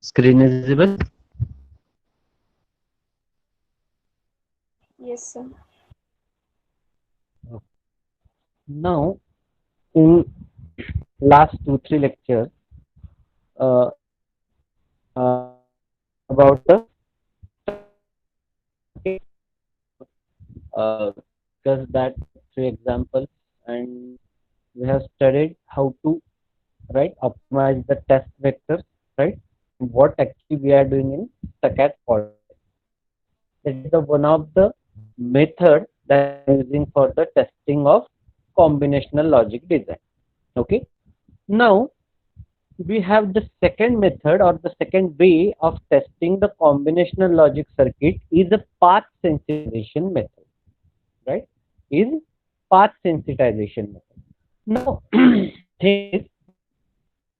Screen is visible. Yes, sir. Now, in last 2 3 lectures, about the okay, because that 3 examples, and we have studied how to optimize the test vectors, right? What actually we are doing in Stack fault. It is the one of the method that we are using for the testing of combinational logic design. Okay. Now we have the second method or the second way of testing the combinational logic circuit is a path sensitization method, right? Is path sensitization method. Now, thing is,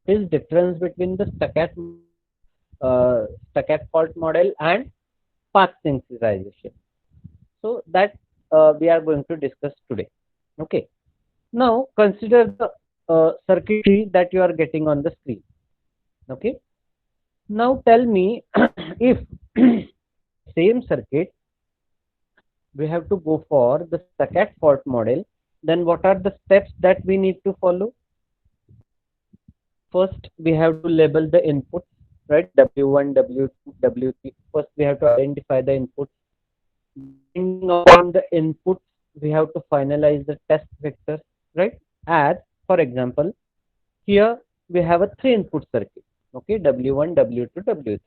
what is difference between the stack fault model and path sensitization? So that we are going to discuss today. Okay. Now consider the circuitry that you are getting on the screen. Okay. Now tell me if same circuit we have to go for the Stack fault model, then what are the steps that we need to follow? First, we have to label the inputs, right? W1, W2, W3. First, we have to identify the inputs. Depending upon the inputs, we have to finalize the test vectors, right? As, for example, here we have a three input circuit, okay? W1, W2, W3.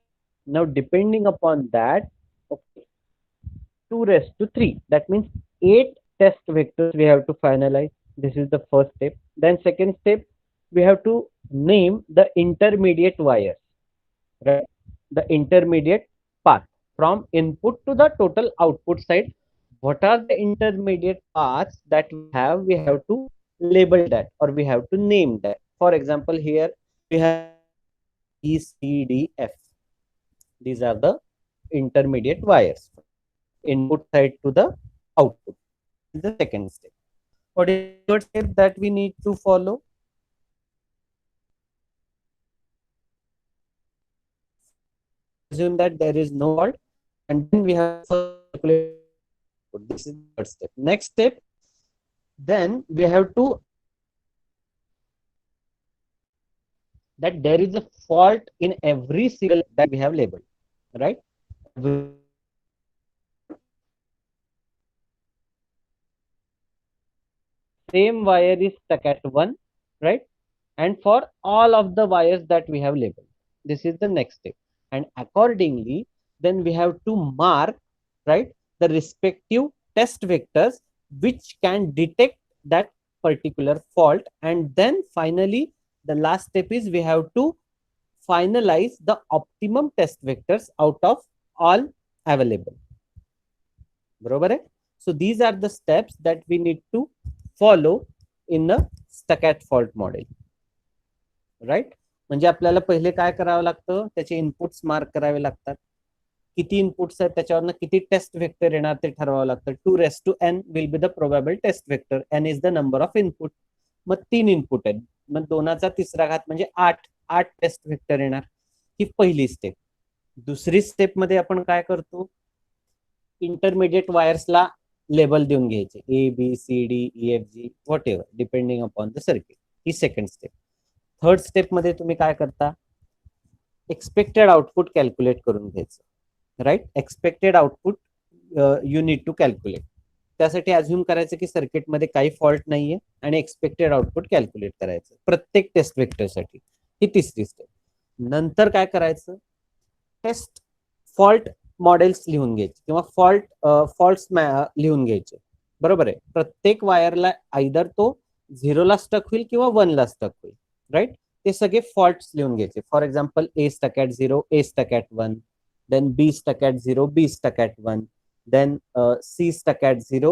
Now, depending upon that, okay, 2 raised to 3. That means 8 test vectors we have to finalize. This is the first step. Then second step, we have to name the intermediate wires, right? The intermediate path from input to the total output side. What are the intermediate paths that we have? We have to label that or we have to name that. For example, here we have B, C, D, F. These are the intermediate wires from input side to the output. This is the second step. What is the third step that we need to follow? First, we have to assume that there is no fault, and then we have to first calculate the total output. This is the third step. Next step, then we have to that there is a fault in every single that we have labeled, right? Every single fault. Same wire is stuck at 1, right? And for all of the wires that we have labeled, this is the next step. And accordingly, then we have to mark, right, the respective test vectors which can detect that particular fault. And then finally, the last step is we have to finalize the optimum test vectors out of all available. बरोबर आहे. So these are the steps that we need to follow in a Stack fault model, right? म्हणजे आपल्याला पहिले काय करावं लागतं, त्याचे inputs mark करावे लागतात. किती इनपुट्स आहेत त्याच्यावरनं किती टेस्ट व्हेक्टर येणार ते ठरवावं लागतं. 2n will be the probable test vector. n is the number of input. मग 3 इनपुट आहेत, मग 2चा तिसरा घात म्हणजे 8 टेस्ट व्हेक्टर येणार. ही पहिली स्टेप. दुसरी स्टेप मध्ये आपण काय करतो, इंटरमिडिएट वायर्सला लेबल देऊन घ्यायचे, A B C D E F G whatever depending upon the circuit. ही सेकंड स्टेप. थर्ड स्टेप मध्ये तुम्ही काय करता, एक्सपेक्टेड आउटपुट कॅल्क्युलेट करून घ्यायचं, right? Expected output you need to calculate. त्यासाठी अज्युम करायचं की सर्किटमध्ये काही फॉल्ट नाहीये आणि एक्सपेक्टेड आउटपुट कॅल्क्युलेट करायचं प्रत्येक टेस्ट वेक्टरसाठी. ही तिसरी स्टेप. नंतर काय करायचं, टेस्ट फॉल्ट मॉडेल्स लिहून घ्यायचे किंवा फॉल्ट्स लिहून घ्यायचे. बरोबर आहे. प्रत्येक वायरला आयदर तो 0ला स्टक होईल किंवा 1ला स्टक होईल, राईट? ते सगळे फॉल्ट्स लिहून घ्यायचे. For example, A stuck at 0, A stuck at 1, then B stuck at 0, B stuck at 1, then C stuck at 0,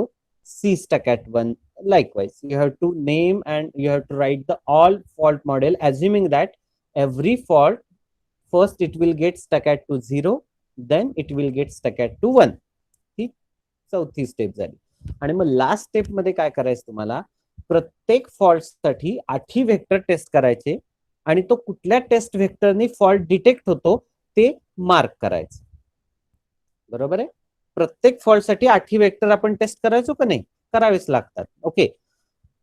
C stuck at 1. Likewise, you have to name and you have to write the all fault model, assuming that every fault first it will get stuck at to 0, then it will get stuck at to 1. ही चौथी step झाली. आणि मग last step मध्ये काय करायचं, तुम्हाला प्रत्येक fault साठी 8 vector test करायचे आणि तो कुठल्या टेस्ट व्हेक्टरनी फॉल्ट डिटेक्ट होतो ते मार्क करायचं. बरोबर आहे. प्रत्येक फॉल्टसाठी 8 वेक्टर आपण टेस्ट करायचो का नाही? करावेच लागतात. ओके.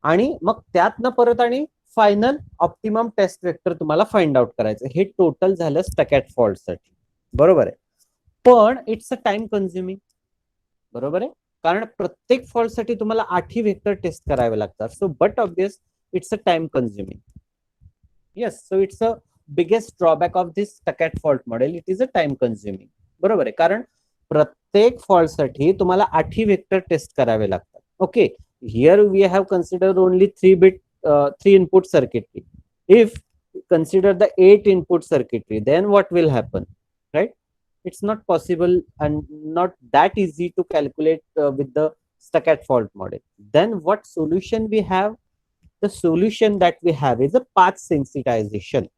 आणि मग त्यातनं परत आणि फायनल ऑप्टिमम टेस्ट वेक्टर तुम्हाला फाइंड आउट करायचं. हे टोटल झालं स्टॅकॅट फॉल्टसाठी. बरोबर आहे. पण इट्स अ टाइम कन्झ्युमिंग. बरोबर आहे. कारण प्रत्येक फॉल्टसाठी तुम्हाला 8 वेक्टर टेस्ट करावे लागतात. So but obvious it's a time consuming. Yes, so it's a biggest drawback of this stuck at fault model. It is a time consuming. बरोबर आहे. कारण प्रत्येक फॉल्टसाठी तुम्हाला 8 वेक्टर टेस्ट करावे लागतात. Okay. Here we have considered only 3 input circuitry. If consider the 8 input circuitry, then what will happen, right? It's not possible and not that easy to calculate with the stacked fault model. Then what solution we have? The solution that we have is a path sensitization.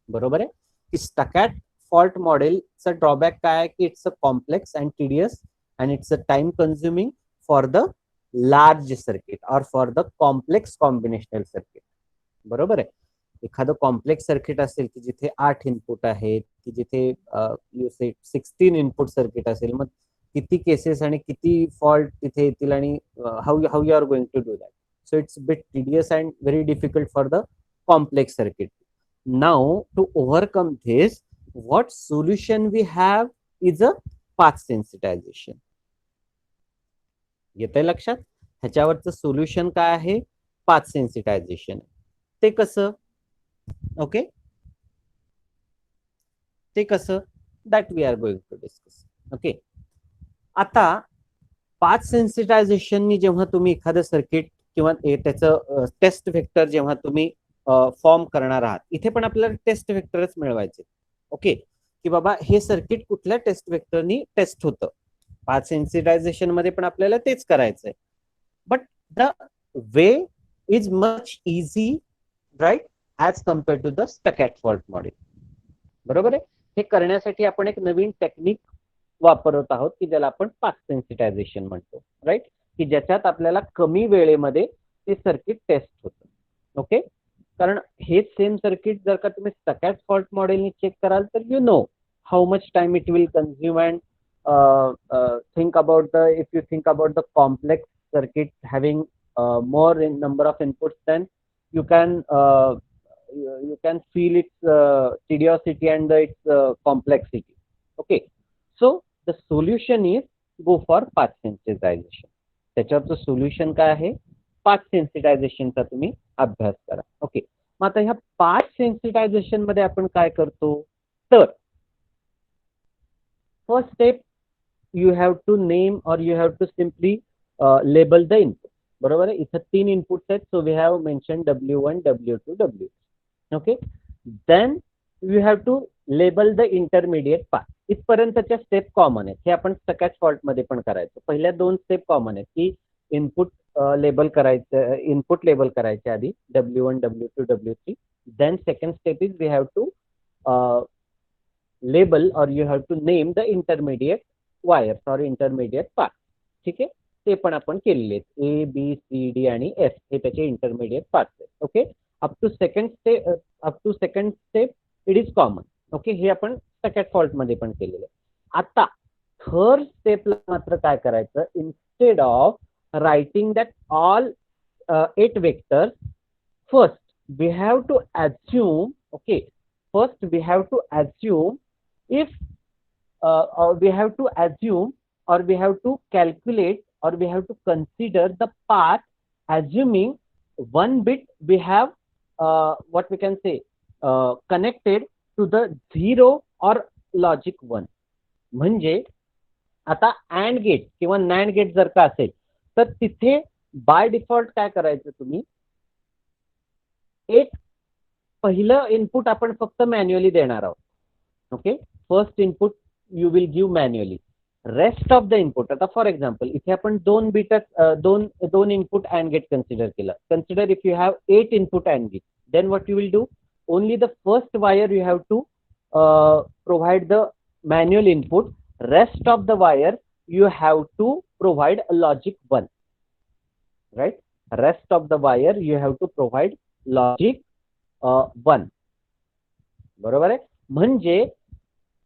बरोबर आहे. की स्टॅकॅट fault मॉडेलचा drawback काय आहे की it's a complex and tedious and it's a time consuming for the large circuit और for the complex combinational circuit. बरोबर आहे. एखादं कॉम्प्लेक्स सर्किट असेल की जिथे 8 इनपुट आहेत, की जिथे 16 इनपुट सर्किट असेल, मग किती केसेस आणि किती फॉल्ट तिथे येतील आणि how you are going to do that. So it's bit tedious and very difficult for the complex circuit. Now to overcome this, what solution we have is a path sensitization. येतंय लक्षात? ह्याच्यावरचं solution काय आहे? Path sensitization. ते कसं? Okay, ते कसं? That we are going to discuss. Okay. आता path सेन्सिटायझेशननी जेव्हा तुम्ही एखादं सर्किट किंवा त्याचं टेस्ट व्हेक्टर जेव्हा तुम्ही फॉर्म करणार आहात, इथे पण आपल्याला टेस्ट व्हेक्टरच मिळवायचे. ओके. की बाबा हे सर्किट कुठल्या टेस्ट व्हेक्टरनी टेस्ट होतं. पाथ सेन्सिटायझेशन मध्ये पण आपल्याला तेच करायचंय. But the way is much easy, right, as compare to the stuck at fault model. बरोबर आहे. हे करण्यासाठी आपण एक नवीन टेक्निक वापरत आहोत की ज्याला आपण पाथ सेन्सिटायझेशन म्हणतो. राईट. की ज्याच्यात आपल्याला कमी वेळेमध्ये ते सर्किट टेस्ट होतं. ओके. कारण हेच सेम सर्किट जर का तुम्ही स्टॅकॅट फॉल्ट मॉडेलनी चेक कराल तर you know how much time it will consume and think about the if you think about the complex circuit having more in number of inputs, then you can feel its tediosity and its complexity. Okay, so the solution is go for path sensitization. त्याच्यावरचं solution काय आहे? Path सेन्सिटायझेशनचा तुम्ही अभ्यास करा. Okay. मग आता ह्या path sensitization मध्ये आपण काय करतो? तर first step, you have to name or you have to simply label the input. बरोबर आहे. इथं 3 इनपुट्स आहेत. So we have mention W1, W2, W3. Okay. Then you have to label the intermediate path. इथपर्यंतच्या step common आहेत. हे आपण stuck at fault मध्ये पण करायचो. पहिल्या 2 स्टेप कॉमन आहेत की इनपुट लेबल करायचं, इनपुट लेबल करायचे आधी W1, W2, W3. Then second step is we have to label or you have to name the intermediate wires or intermediate path. ठीक आहे. ते पण आपण केलेले आहेत. A, B, C, D आणि F हे त्याचे इंटरमिडिएट पाथ आहेत. Okay. Up to second step it is common. Okay. हे आपण स्टॅकॅट फॉल्ट मध्ये पण केलेलं आहे. आता थर्ड स्टेपला मात्र काय करायचं? Instead of writing that all 8 vectors, first we have to assume, okay, first we have to assume if or we have to assume or we have to calculate or we have to consider the path assuming one bit we have what we can say connected to the 0 or logic 1. म्हणजे आता AND gate किंवा NAND gate जर का असेल तर तिथे by default काय करायचं? तुम्ही एक पहिलं इनपुट आपण फक्त मॅन्युअली देणार आहोत. Okay. First input you will give manually. Rest of the input, आता फॉर एक्झाम्पल इथे आपण 2 इनपुट अँड गेट कन्सिडर केलं. Consider if you have 8 input and gate, then what you will do? Only the first wire you have to provide the manual input. Rest of the wire you have to provide a logic 1, right? Rest of the wire you have to provide logic 1. बरोबर आहे. म्हणजे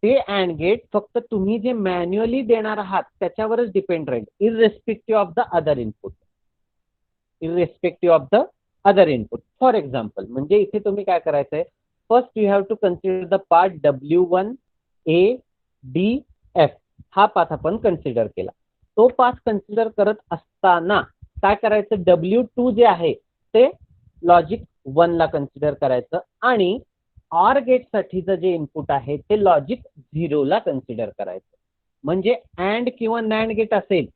ते and gate फक्त तुम्ही जे manually देणार आहात त्याच्यावरच depend राहील, irrespective of the other input. Irrespective of the other input. For example, म्हणजे इथे तुम्ही काय करायचंय, first you have to consider the part W1 A D F. हा पाथ आपण कन्सिडर केला. तो पाथ कन्सिडर करत असताना काय करायचं, W2 जे आहे ते लॉजिक 1 ला कन्सिडर करायचं आणि ऑर गेट साठीचं जे इनपुट आहे ते लॉजिक 0 ला कन्सिडर करायचं. म्हणजे अँड किंवा नॅन्ड गेट असेल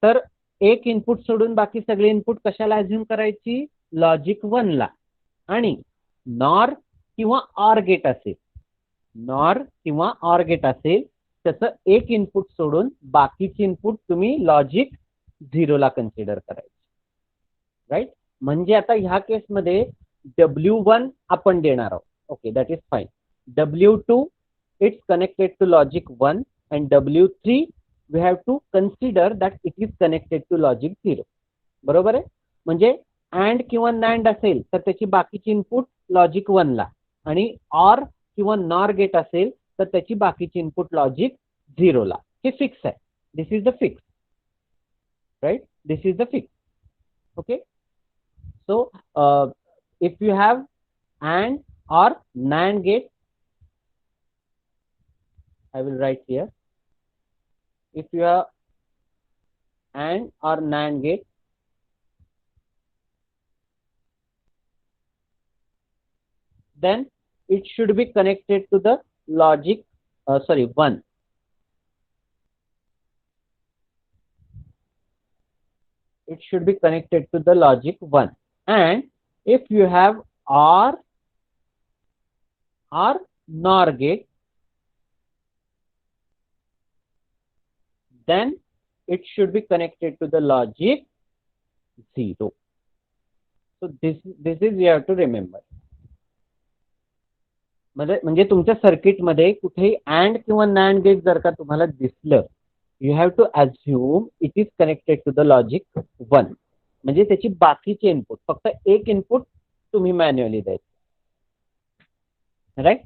तर एक इनपुट सोडून बाकी सगळे इनपुट कशाला अझ्युम करायची, लॉजिक 1 ला. आणि नॉर किंवा ऑर गेट असेल, नॉर किंवा ऑर गेट असेल त्याचं एक इनपुट सोडून बाकीचे इनपुट तुम्ही लॉजिक 0 ला कन्सिडर करायचे. राईट. म्हणजे आता ह्या केसमध्ये W1 आपण देणार आहोत. Okay, that is fine. W2 it's connected to logic 1 and W3 we have to consider that it is connected to logic 0. बरोबर आहे. म्हणजे अँड किंवा नॅन्ड असेल तर त्याची बाकीची इनपुट लॉजिक 1 ला आणि ऑर किंवा नॉर गेट असेल तर त्याची बाकीची इनपुट लॉजिक 0 ला. हे फिक्स आहे. This is the fix. Right, this is the fix. Okay. So if you have AND or NAND gate, I will write here. If you have AND or NAND gate, then it should be connected to the logic 1. It should be connected to the logic 1. And if you have OR or NOR gate, then it should be connected to the logic 0. So this is you have to remember. म्हणजे तुमच्या circuit मध्ये कुठेही and किंवा NAND gate जर का तुम्हाला दिसलं, you have to assume it is connected to the logic 1. म्हणजे त्याची बाकीचे इनपुट, फक्त एक इनपुट तुम्ही मॅन्युअली द्यायचं. राईट.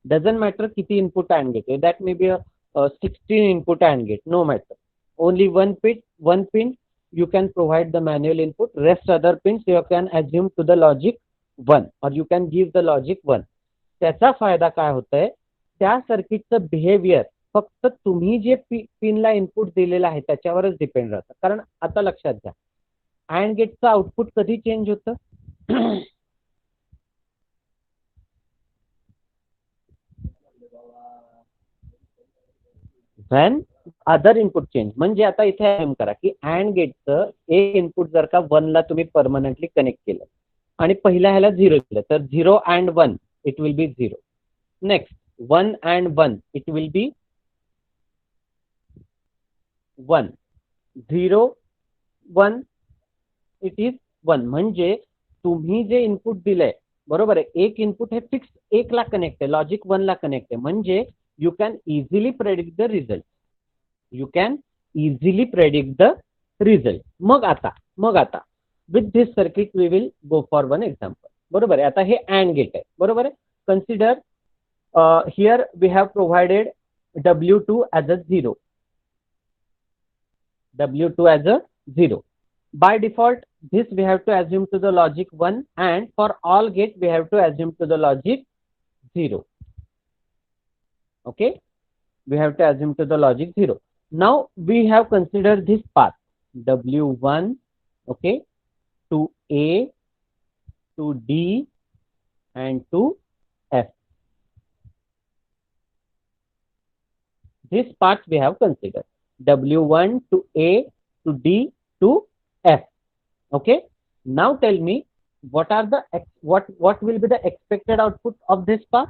डझंट मॅटर किती इनपुट अँड गेट आहे, that may be 16 input and gate, no matter. Only one pin you can provide the manual input, rest other pins you can assume to the logic 1 or you can give the logic 1. त्याचा फायदा काय होतोय, त्या सर्किटचं behaviour फक्त तुम्ही जे पिनला input दिलेलं आहे त्याच्यावरच डिपेंड राहतं. कारण आता लक्षात घ्या, अँड गेटचं आउटपुट कधी चेंज होतं, व्हेन अदर इनपुट चेंज. म्हणजे आता इथे एम करा की अँड गेटचं एक इनपुट जर का 1 ला तुम्ही परमनंटली कनेक्ट केलं आणि पहिल्या ह्याला 0 केलं तर 0 and 1 it will be 0. Next 1 and 1 it will be 1. 0 1 it is 1. म्हणजे तुम्ही जे इनपुट दिलंय, बरोबर आहे, एक इनपुट हे फिक्स 1 ला कनेक्ट आहे, लॉजिक 1 ला कनेक्ट आहे. म्हणजे you can easily predict the result. You can easily predict the result. मग आता with this circuit we will go for one example. बरोबर आहे. आता हे AND गेट आहे, बरोबर आहे. Consider here we have provided W2 as a 0. W2 as a 0. By default this we have to assume to the logic 1 and for all gate we have to assume to the logic 0. Okay, we have to assume to the logic 0. Now we have considered this path W1, okay, to A, to D and to F. This path we have considered W1 to A to D to F. Okay, now tell me what are the what will be the expected output of this path?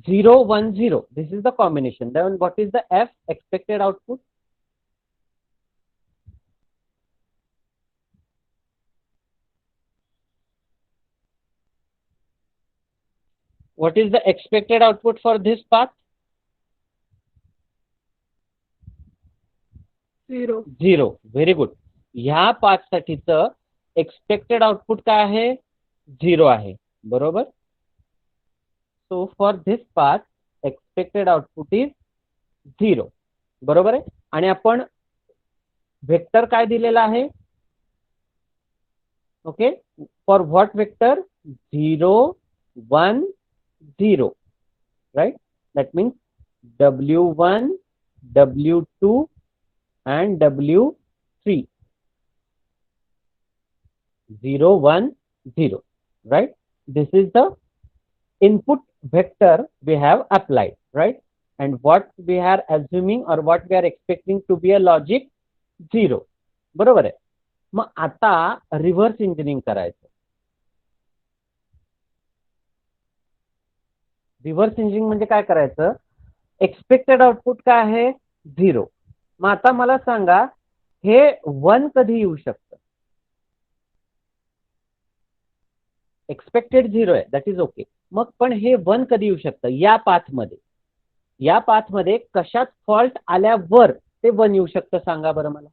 0 1 0. This is the combination. Then what is the F expected output? What is the expected output for this path? 0. 0. Very good. ह्या path साठीचं expected output काय आहे, 0 आहे, बरोबर. So for this path expected output is 0. बरोबर आहे. आणि आपण vector काय दिलेला आहे? Okay, for what vector? 0 1 0, right? That means W1, W2 and W3. 0 1 0, right? This is the input vector we have applied, right? And what we are assuming or what we are expecting to be a logic 0. बरोबर आहे. मग आता reverse engineering करायचं. Reverse engineering म्हणजे काय करायचं? Expected output काय आहे? 0. मग आता मला सांगा, हे 1 कधी येऊ शकतं? एक्सपेक्टेड 0 आहे, दॅट इज ओके. मग पण हे 1 कधी येऊ शकतं? या पाथमध्ये. या पाथमध्ये कशात फॉल्ट आल्यावर ते 1 येऊ शकतं सांगा बरं मला.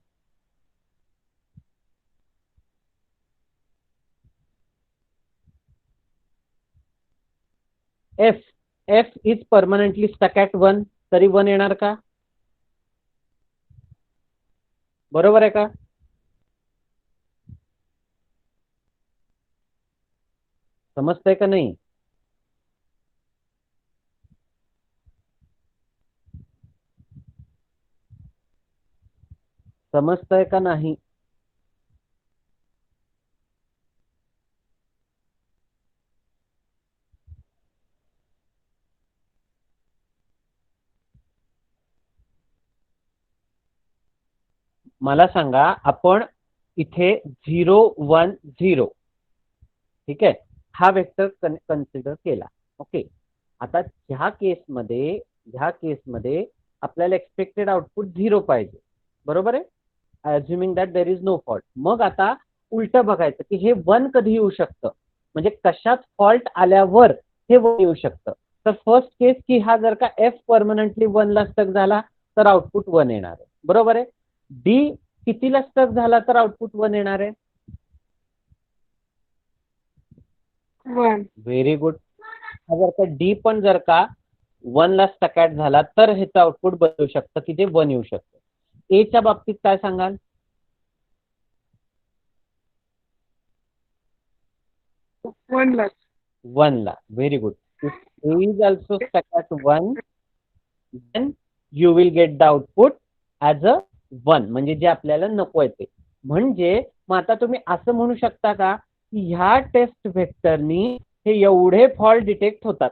F is permanently stuck at 1, तरी 1 येणार का? बरोबर आहे का? समजतंय का नाही? समजतंय का नाही? मला सांगा, आपण इथे 0 1 0, ठीक आहे, हा वेक्टर कन्सिडर केला. ओके, आता ह्या केसमध्ये आपल्याला एक्सपेक्टेड आउटपुट 0 पाहिजे. बरोबर आहे, assuming that there is no fault. मग आता उलट बघायचं की हे 1 कधी येऊ शकतं, म्हणजे कशात फॉल्ट आल्यावर हे 1 येऊ शकतं. तर फर्स्ट केस की हा जर का एफ परमनंटली 1 ला स्टक झाला तर आउटपुट 1 येणार आहे. बरोबर आहे. डी कितीला स्टक झाला तर आउटपुट 1 येणार आहे? 1. Very good. जर का डी पण जर का 1 ला स्टक ॲट झाला तर ह्याचं आउटपुट बदलू शकतं की ते 1 येऊ शकतं. ए च्या बाबतीत काय सांगाल? 1 ला. 1 ला. Very good. If A is also stuck at 1, then you will get the output as a 1, म्हणजे जे आपल्याला नको आहे ते. म्हणजे मग आता तुम्ही असं म्हणू शकता का की ह्या टेस्ट व्हेक्टरनी हे एवढे फॉल्ट डिटेक्ट होतात?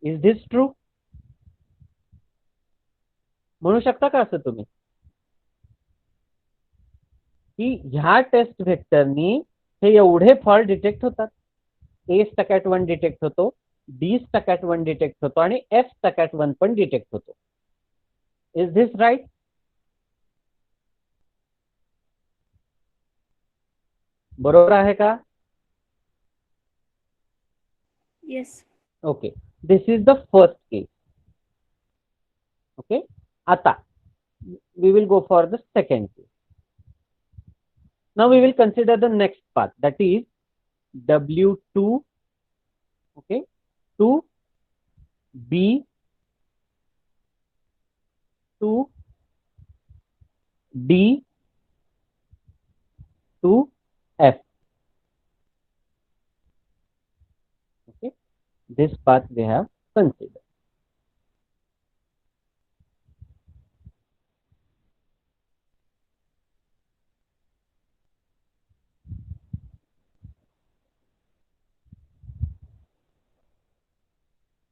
Is this true? म्हणू शकता का असं तुम्ही की ह्या टेस्ट व्हेक्टरनी हे एवढे फॉल्ट डिटेक्ट होतात? ए स्टक ॲट 1 डिटेक्ट होतो, डी स्टक ॲट 1 डिटेक्ट होतो आणि एफ स्टक ॲट 1 पण डिटेक्ट होतो. Is this right? बरोबर आहे का? Yes. Okay, this is the first case. Okay, आता we will go for the second case. Now we will consider the next path, that is W2, okay, to B to D to F. Okay, this path we have considered.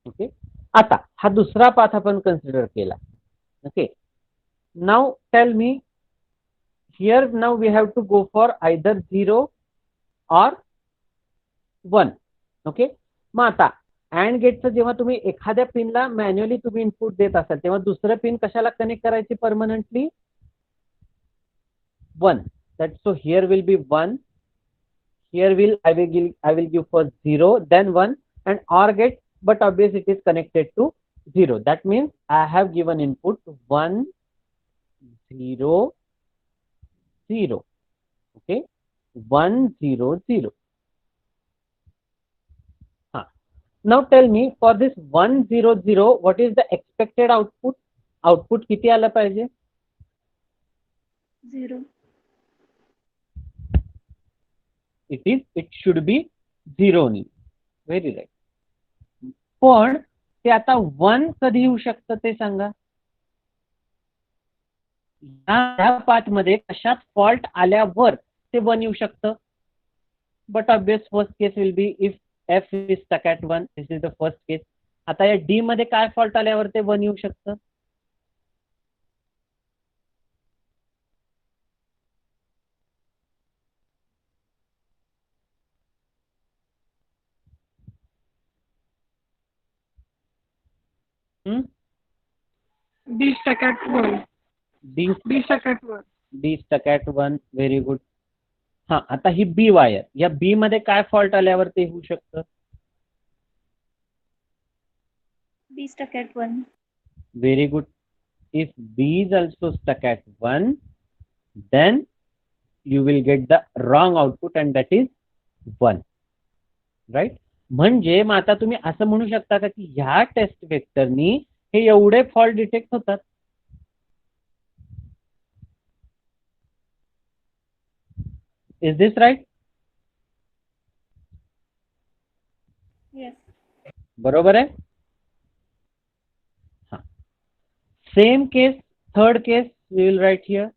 Okay, आता हा दुसरा path आपण consider केला. Okay, now tell me, here now we have to go for either 0 or 1. Okay, मग आता and गेटचं जेव्हा तुम्ही एखाद्या पिनला manually तुम्ही इनपुट देत असाल तेव्हा दुसरं पिन कशाला कनेक्ट करायची permanently? 1. That so here will be 1. Here I will give first 0, then 1, and OR gate, but obviously it is connected to 0. That means I have given input 1 0 0. Okay, 1 0 0. Now tell me, for this 1 0 0, what is the expected output? Output किती आलं पाहिजे? 0. It should be 0 only. Very right. पण ते आता 1 कधी येऊ शकतं ते सांगा. या पाथ मध्ये कशात फॉल्ट आल्यावर ते 1 येऊ शकतं. But obvious first case will be if f is stuck at 1. This is the first case. आता या d मध्ये काय फॉल्ट आल्यावर ते 1 येऊ शकतं? D stuck at 1. D stuck at 1. D stuck at 1. Very good. हा, आता ही बी वायर, या बी मध्ये काय फॉल्ट आल्यावर ते होऊ शकतं? B stuck at 1. Very good. If B is also stuck at 1, then you will get the wrong output and that is 1. Right? म्हणजे मग आता तुम्ही असं म्हणू शकता का की ह्या टेस्ट वेक्टरनी हे एवढे फॉल्ट डिटेक्ट होतात? Is this right? Yes. बरोबर आहे. हाँ, same case, third case we will write here.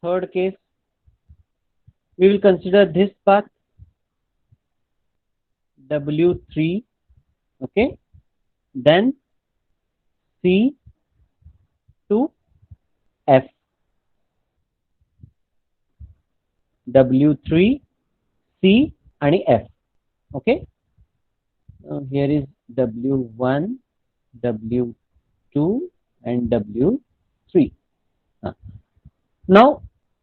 Third case, we will consider this path W3, okay, then C to F. W3, C and F. Okay. Here is W1, W2 and W3. Now,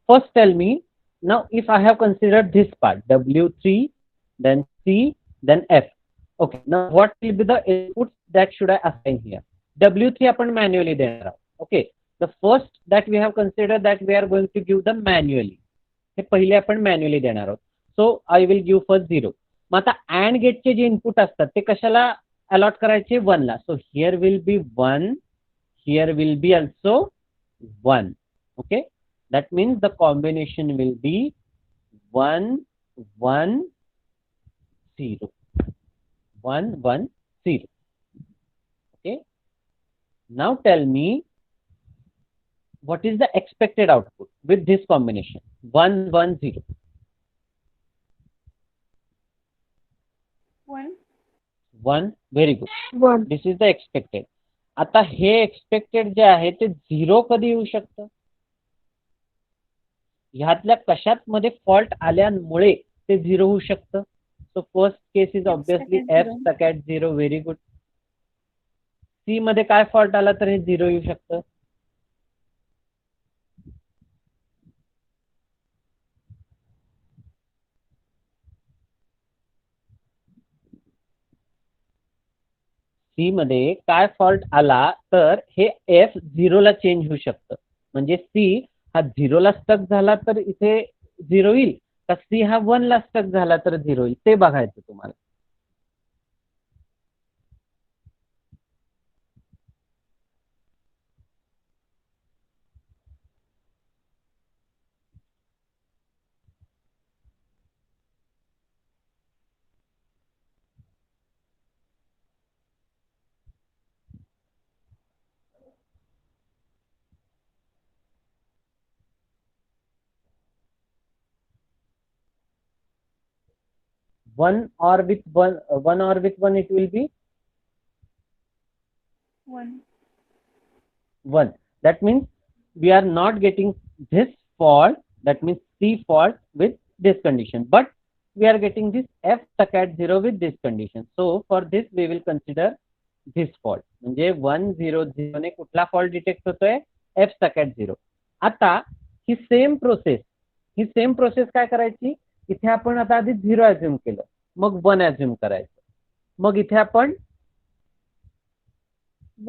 first tell me, now if I have considered this part, W3, then C, then F. Okay, now what will be the inputs that should I assign here? W3 आपण manually देणार आहोत. Okay, the first that we have considered that we are going to give them manually. हे पहिले आपण manually देणार आहोत. So I will give first 0. मग आता AND गेटचे J input असतात ते कशाला अलॉट करायचे? 1 ला. So here will be 1, here will be also 1. Okay, that means the combination will be 1 1 0. 1 1 0. Okay, now tell me what is the expected output with this combination 1 1 0. 1. 1. Very good. 1. This is the expected. आता हे expected जे आहे ते 0 कधी येऊ शकतं? ह्यातल्या कशात मध्ये fault आल्यामुळे ते 0 होऊ शकतं? So first case is obviously F stuck at 0. Very good. C मध्ये काय फॉल्ट आला तर हे 0 येऊ शकतं? सी मध्ये काय फॉल्ट आला तर हे F 0 ला चेंज होऊ शकतं. म्हणजे सी हा 0 ला स्टक झाला तर इथे 0 येईल, का सी हा 1 ला स्टक झाला तर 0 येईल, ते बघायचं तुम्हाला. One or with one it will be 1. 1. That means we are not getting this fault, that means C fault with this condition, but we are getting this F stuck at 0 with this condition. So for this we will consider this fault. म्हणजे 1 0 0 ने कुठला fault detect होतोय? F stuck at 0. आता ही same process काय करायची? इथे आपण आता आधी 0 अज्युम केलं, मग 1 अज्युम करायचं, मग इथे आपण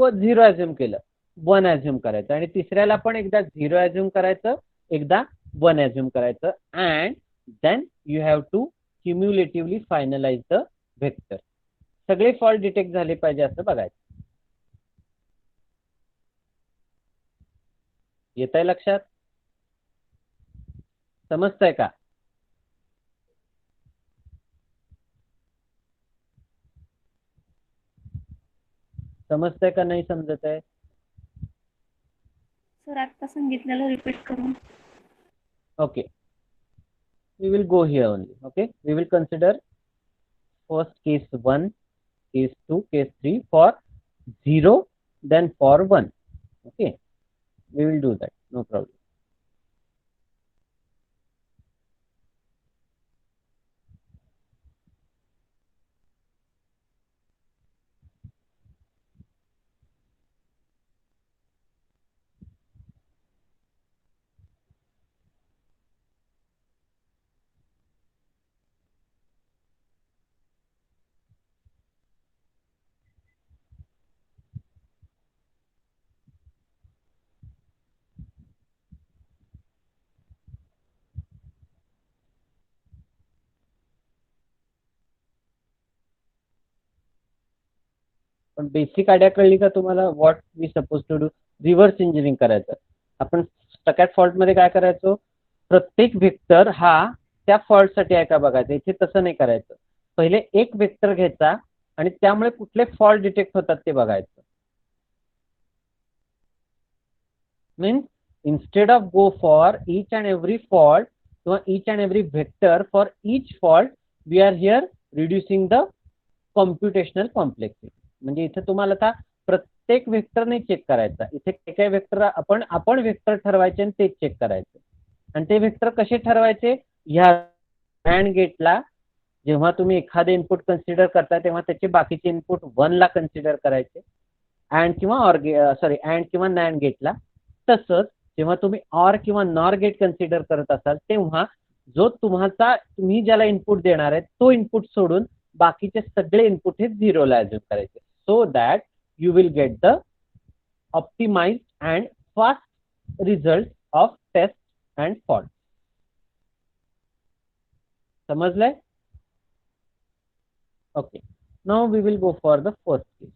0 अज्युम केलं, 1 ॲझ्युम करायचं आणि तिसऱ्याला पण एकदा 0 ॲझ्युम करायचं, एकदा 1 ॲझ्युम करायचं and then you have to cumulatively finalize the vector. सगळे फॉल्ट डिटेक्ट झाले पाहिजे असं बघायचं. येतंय लक्षात? समजतंय का? समजतंय का नाही समजत आहे? सर आता सांगितलेलं रिपीट करून. Okay, we will go here only. Okay, we will consider first case 1, case 2, case 3 for 0, then for 1. Okay, we will do that, no problem. पण बेसिक आयडिया कळली का तुम्हाला? What we suppose to do? Reverse engineering करायचं. आपण स्टकॅट fault मध्ये काय करायचो? प्रत्येक व्हेक्टर हा त्या फॉल्ट साठी आहे का बघायचं. इथे तसं नाही करायचं. पहिले एक व्हेक्टर घ्यायचा आणि त्यामुळे कुठले फॉल्ट डिटेक्ट होतात ते बघायचं. Means instead of go for each and every fault or each and every vector for each fault, we are here reducing the computational complexity. म्हणजे इथे तुम्हाला आता प्रत्येक वेक्टर नाही चेक करायचा. इथे काही वेक्टर आपण वेक्टर ठरवायचे आणि ते चेक करायचे. आणि ते वेक्टर कसे ठरवायचे? ह्या अँड गेटला जेव्हा तुम्ही एखादे इनपुट कन्सिडर करता तेव्हा त्याचे बाकीचे इनपुट 1 ला कन्सिडर करायचे. अँड किंवा अँड किंवा नॅन्ड गेटला. तसंच जेव्हा तुम्ही ऑर किंवा नॉर गेट कन्सिडर करत असाल तेव्हा जो तुम्ही ज्याला इनपुट देणार आहे तो इनपुट सोडून बाकीचे सगळे इनपुट हे 0 ला ॲझ्युम करायचे. So that you will get the optimized and fast result of test and fault. समजलंय? Okay, now we will go for the first case.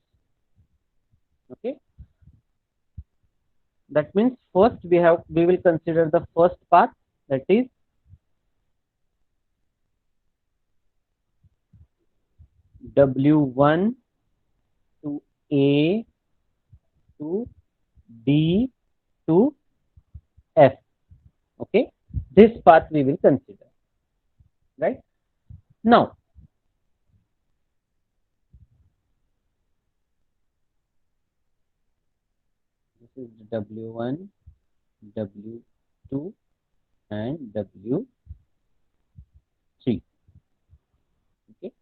Okay, that means first we will consider the first path, that is W1 to A to D to F. Okay, this path we will consider, right? Now this is W1, W2 and W3. Okay.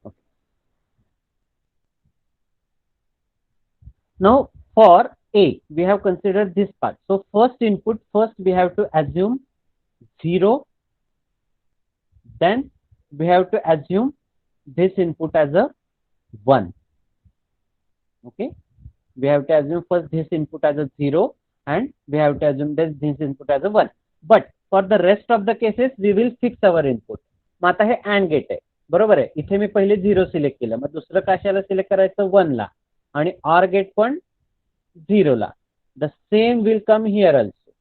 Okay. Now for A, we have considered this part. So first input, first we have to assume 0, then we have to assume this input as a 1. Okay, we have to assume first this input as a 0 and we have to assume this input as a 1. But for the rest of the cases we will fix our input. मग आता हे and gate आहे, बरोबर आहे. इथे मी पहिले 0 select केलं, मग दुसरं कशाला select करायचं? 1 ला. आणि ऑर गेट पण 0 ला. The same will come here also.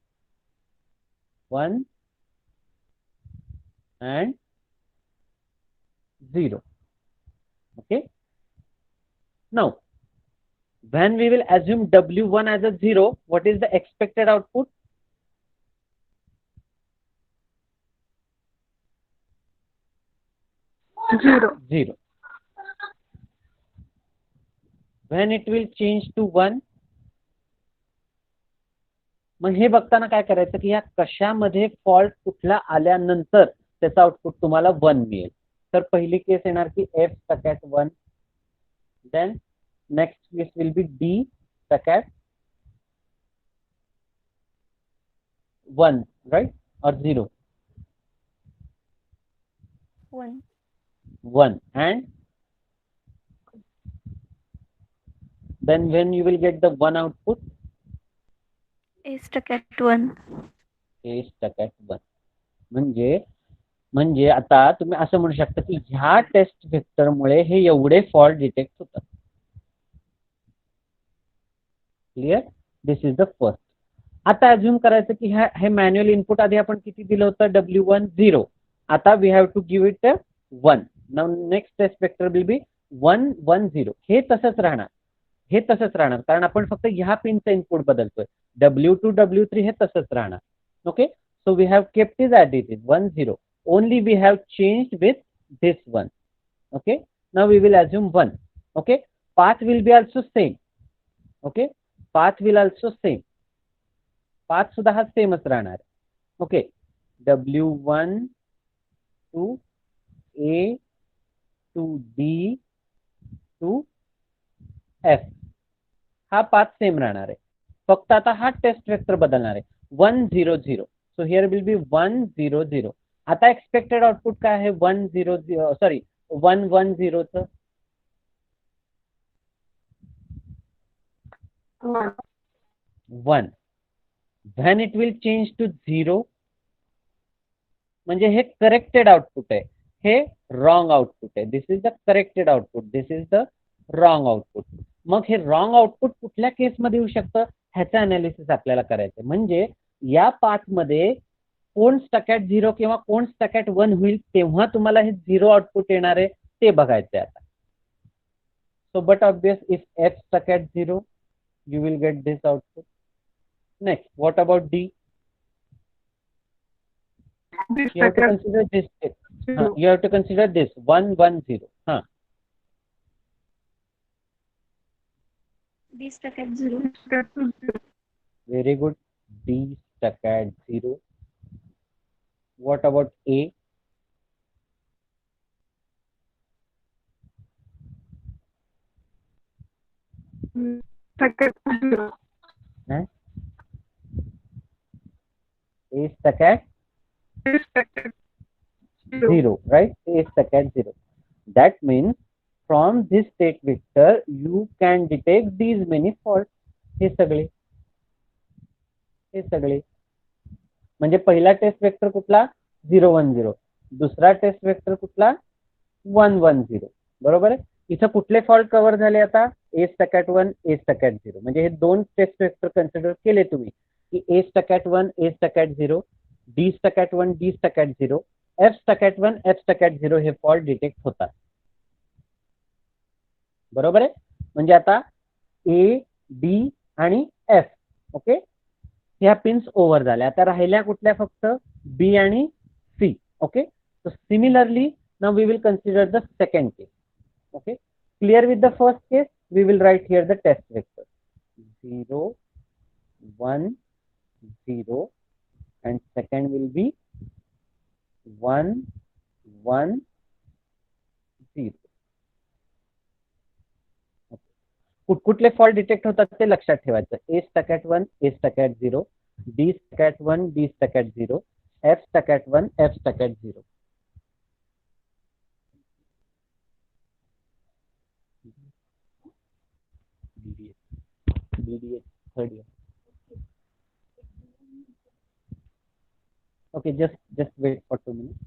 1 and 0. Okay, now when we will assume W1 as a 0, what is the expected output? Zero. When it will change to 1, मग हे बघताना काय करायचं की या कशामध्ये फॉल्ट कुठला आल्यानंतर त्याचा आउटपुट तुम्हाला 1 मिळेल. तर पहिली केस येणार की F stuck at 1, then next case will be D stuck at 1, right, or 0? 1. And then when you will get the 1 output? A stuck at 1. A stuck at 1. म्हणजे आता तुम्ही असं म्हणू शकता की ह्या टेस्ट व्हेक्टरमुळे हे एवढे फॉल्ट डिटेक्ट होतात. Clear? This is the first. आता अज्युम करायचं की हे मॅन्युअल इनपुट आधी आपण किती दिलं होतं? W1 0. आता we have to give it 1. Now next test vector will be 1 1 0. हे तसंच राहणार कारण आपण फक्त ह्या पिनचं इनपुट बदलतोय. W2 W3 हे तसंच राहणार. Okay, so we have kept it at it is 1 0. Only we have changed with this 1. Okay, now we will assume 1. Okay, path will be also same. Okay, path will also same. Path सुद्धा हा सेमच राहणार. Okay, W1 to A to D to F हा पाथ same राहणार आहे. फक्त आता हा टेस्ट वेक्टर बदलणार आहे 1 0 0. So here will be 1 0 0. आता एक्सपेक्टेड आउटपुट काय आहे 1 0 0 सॉरी 1 1 0 चं? 1. When it will change to 0, म्हणजे हे करेक्टेड आउटपुट आहे, हे रॉंग आउटपुट आहे. This is the corrected output, this is the wrong output. मग हे रॉंग आउटपुट कुठल्या केसमध्ये येऊ शकतं ह्याचं अनालिसिस आपल्याला करायचं. म्हणजे या पाथमध्ये कोण स्टक ॲट 0 किंवा कोण स्टक ॲट 1 होईल तेव्हा तुम्हाला हे 0 आउटपुट येणार आहे ते बघायचं आहे आता. सो but obvious if F stuck at 0, you will get this output. Next, what about D? You have to consider this. You have to consider this 1 1 0. D stuck at 0. Very good. D stuck at 0. What about A? Stuck at 0. A stuck at Stuck at 0, right? A stuck at 0. That means from this state vector you can detect these many faults. हे सगळे म्हणजे पहिला test vector कुठला 0 1 0, दुसरा test vector कुठला 1 1 0. बरोबर आहे. इथं कुठले फॉल्ट कव्हर झाले आता? A stuck at 1, A stuck at 0. म्हणजे हे दोन टेस्ट वेक्टर कन्सिडर केले तुम्ही की A stuck at 1, A stuck at 0, D stuck at 1, D stuck at 0, F stuck at 1, F stuck at 0 हे फॉल्ट डिटेक्ट होतात. बरोबर आहे. म्हणजे आता A D आणि F ओके ह्या पिन्स ओव्हर झाल्या. आता राहिल्या कुठल्या? फक्त B आणि C. Okay, so similarly now we will consider the second case. Okay, clear with the first case, we will write here the test vector 0 1 0 and second will be 1 1 0. कुठले fault detect होतात ते लक्षात ठेवायचं. A stuck at 1, A stuck at 0, D stuck at 1, D stuck at 0, F stuck at 1, F stuck at 0. DDH third year. Okay, just wait for 2 minutes.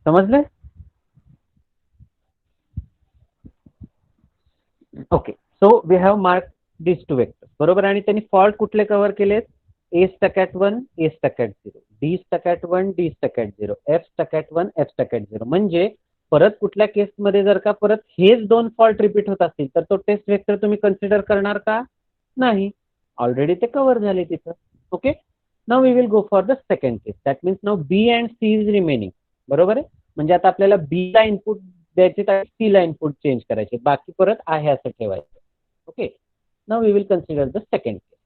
समजले? Okay, so we have mark this two vector. बरोबर. आणि त्यांनी fault कुठले cover केलेत? A stuck at 1, A stuck at 0, D stuck at 1, D stuck at 0, F stuck at 1, F stuck at 0. म्हणजे परत कुठल्या केसमध्ये जर का परत हेच दोन फॉल्ट रिपीट होत असतील तर तो टेस्ट वेक्टर तुम्ही कन्सिडर करणार का? नाही, ऑलरेडी ते कव्हर झाले तिथं. Okay, now we will go for the second case. That means now B and C is remaining. बरोबर आहे. म्हणजे आता आपल्याला B ला इनपुट द्यायचे तर C ला इनपुट चेंज करायचे, बाकी परत आहे असं ठेवायचं. Okay, now we will consider the second case.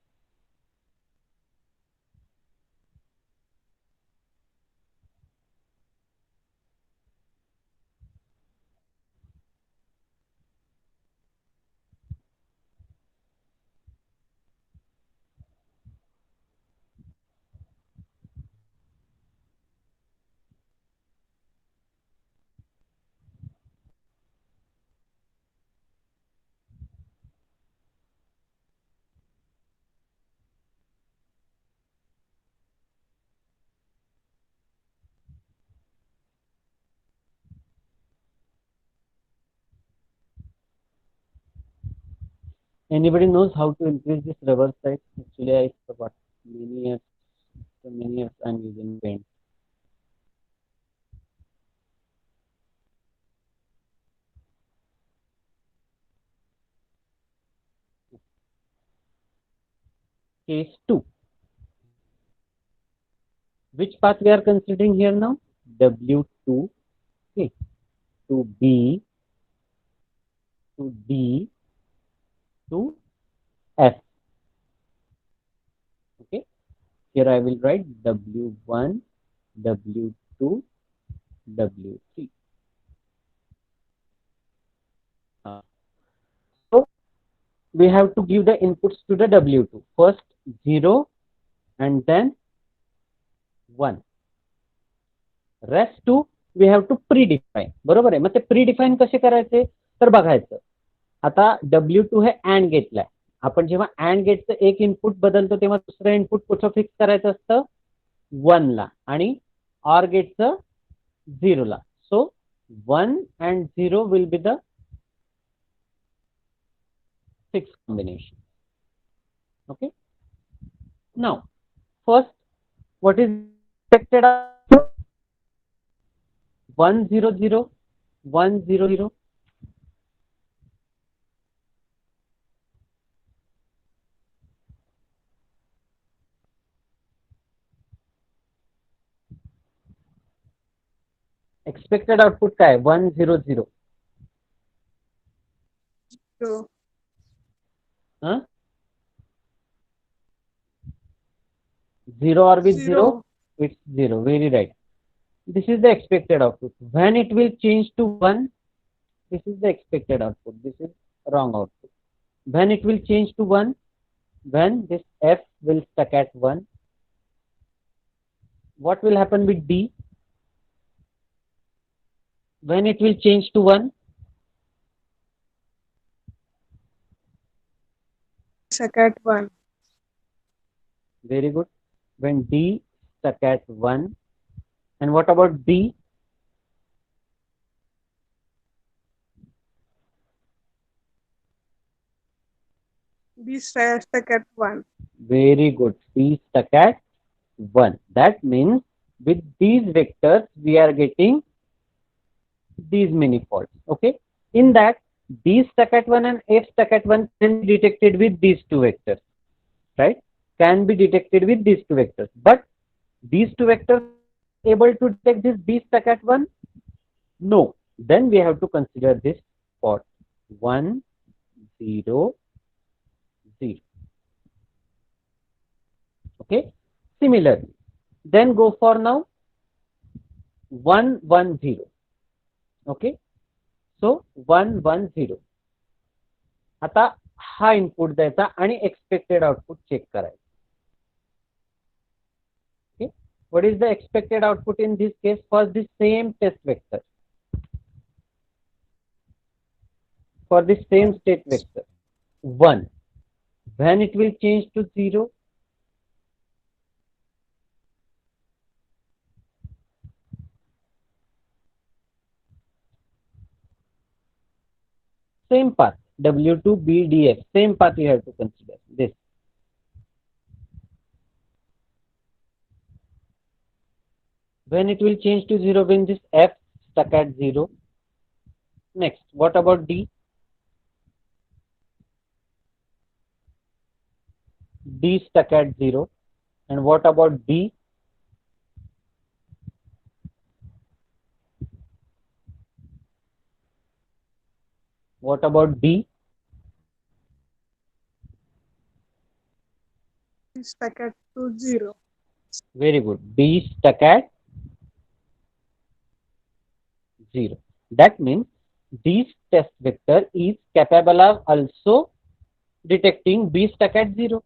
Anybody knows how to increase this reverse side? Actually, I forgot. Many years I'm using Paint. Case 2. Which path we are considering here now? W2, okay, to B, to D, to F. Okay, here I will write W1, W2, W3. So we have to give the inputs to the W2. First 0 and then 1. Rest 2 we have to predefine. बरोबर आहे. मग ते प्रीडिफाईन कसे करायचे तर बघायचं. आता W2 hey and गेटला आहे. आपण जेव्हा अँड गेटचं एक इनपुट बदलतो तेव्हा दुसरं इनपुट कुठं फिक्स करायचं असतं 1 ला आणि or गेटचं 0 La. So 1 and 0 will be the fixed combination. Okay. Now, first, what is expected output? 1 0 0 1 0 0. Expected output काय 1 0 0. So, Huh? 0 or with 0? It's 0. Very right. This is the expected output. When it will change to 1, this is the expected output. This is wrong output. When it will change to 1, when this F will stuck at 1, what will happen with D? When it will change to 1, stuck at 1. very good. When D stuck at 1, and what about B? B stuck at 1. Very good. B stuck at 1. That means with these vectors, we are getting these many faults. Okay. In that, D stuck at 1 and F stuck at 1 can be detected with these two vectors. Right? Can be detected with these two vectors. But these two vectors able to detect this B stuck at 1? No. Then we have to consider this fault 1 0 0. Okay. Similarly, then go for now 1 1 0. Okay. So 1 1 0. आता हा input द्यायचा आणि expected output check करायचं. Okay. What is the expected output in this case for the same test vector? For the same state vector 1. When it will change to 0? Same path W2 BDF, same path you have to consider this. When it will change to 0, when this F stuck at 0. Next, what about D? D stuck at 0. And what about B? What about B? B stuck at 2 0. Very good. B stuck at 0. That means this test vector is capable of also detecting B stuck at 0.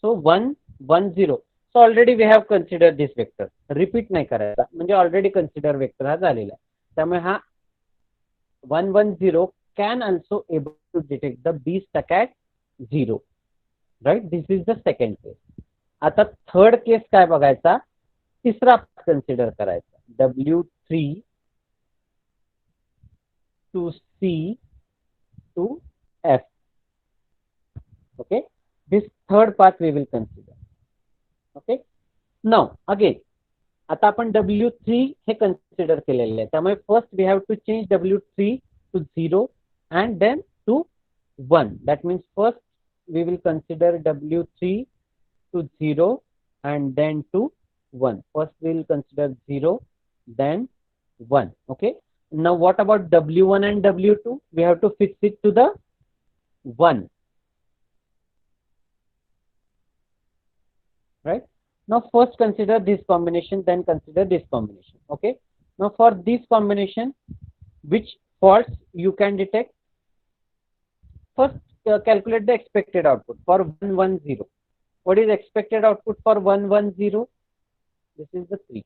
So 1 1 0. So already we have considered this vector. Repeat नाही करायचा म्हणजे already consider vector हा झालेला आहे. त्यामुळे हा 1 1 0 can also able to detect the B stuck at 0. Right? This is the second case. आता third case काय बघायचा? तिसरा consider करायचा. W3 to C to F. Okay, this third path we will consider. Okay, now again आता आपण W3 हे consider केलेले आहे, त्यामुळे first we have to change W3 to 0 and then to 1. That means first we will consider W3 to 0 and then to 1. First we will consider 0, then 1. Okay, now what about W1 and W2? We have to fix it to the 1, right? Now first consider this combination, then consider this combination. Okay, now for this combination, which faults you can detect? First calculate the expected output for 110. What is expected output for 110? This is the 3.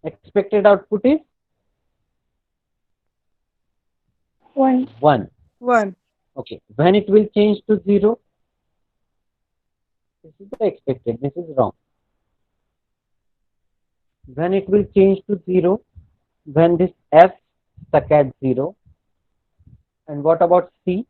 Expected output is 1. 1. 1. Okay, when it will change to 0? This is the expected, this is wrong. When it will change to 0? When this F stuck at 0. And what about C?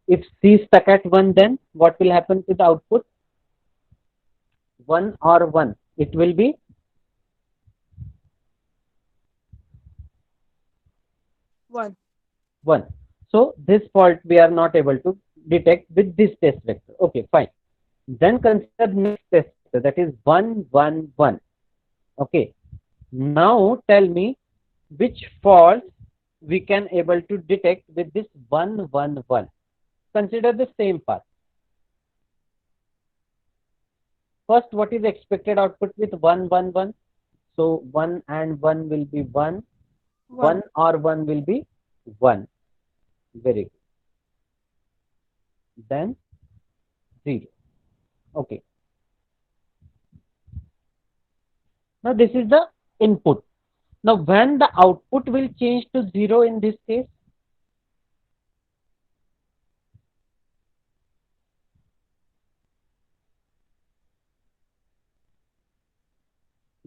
If C stuck at 1, then what will happen to the output? 1 or 1? It will be 1. 1. So this fault we are not able to detect with this test vector. Okay, fine. Then consider next test vector, that is 1, 1, 1. Okay. Now tell me which faults we can able to detect with this 1, 1, 1. Consider the same path. First, what is expected output with 1, 1, 1? So 1 and 1 will be 1. 1 or 1 will be 1. Very good. Then 0. Okay. Now this is the input. Now when the output will change to 0 in this case?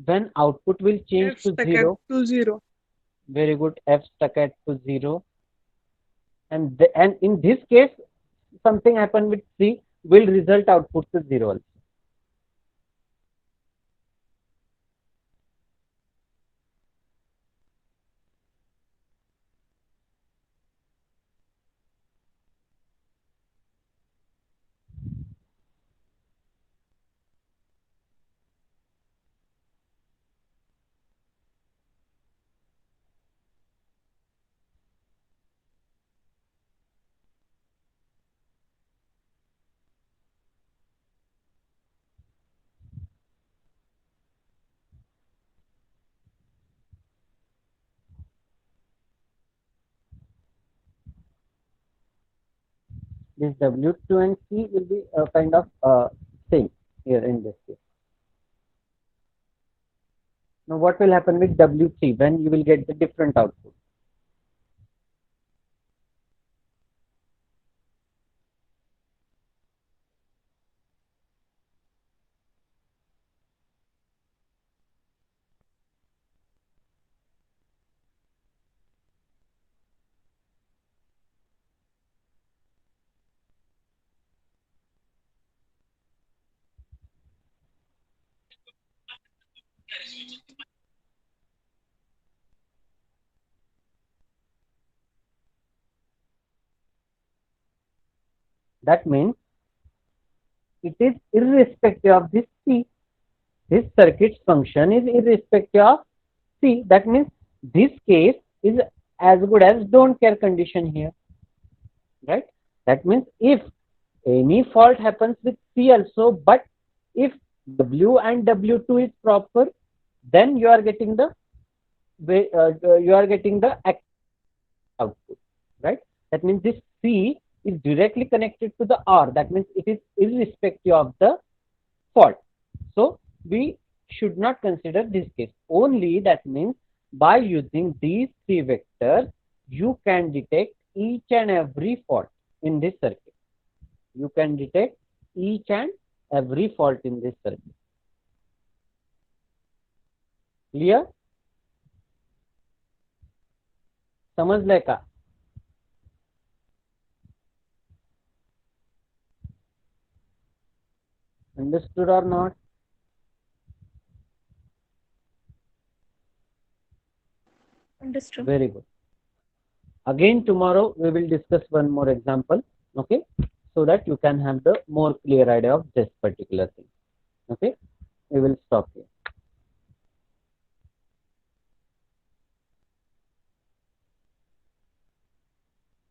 When output will change F to stuck 0? at to 0. Very good. F stuck at to 0. And in this case, something happened with C will result output to 0 also. This W2 and C will be a kind of same here in this case. Now what will happen with W3 when you will get the different output? That means it is irrespective of this C. This circuit's function is irrespective of C. That means this case is as good as don't care condition here, right? That means if any fault happens with C also, but if W and W2 is proper, then you are getting the output, right? That means this C is directly connected to the R. That means it is irrespective of the fault. So we should not consider this case. Only that means by using these three vectors, you can detect each and every fault. in this circuit. You can detect each and every fault in this circuit. Clear? समझले का? Understood or not? Understood. Very good. Again tomorrow we will discuss one more example, okay, so that you can have the more clear idea of this particular thing. Okay, we will stop here.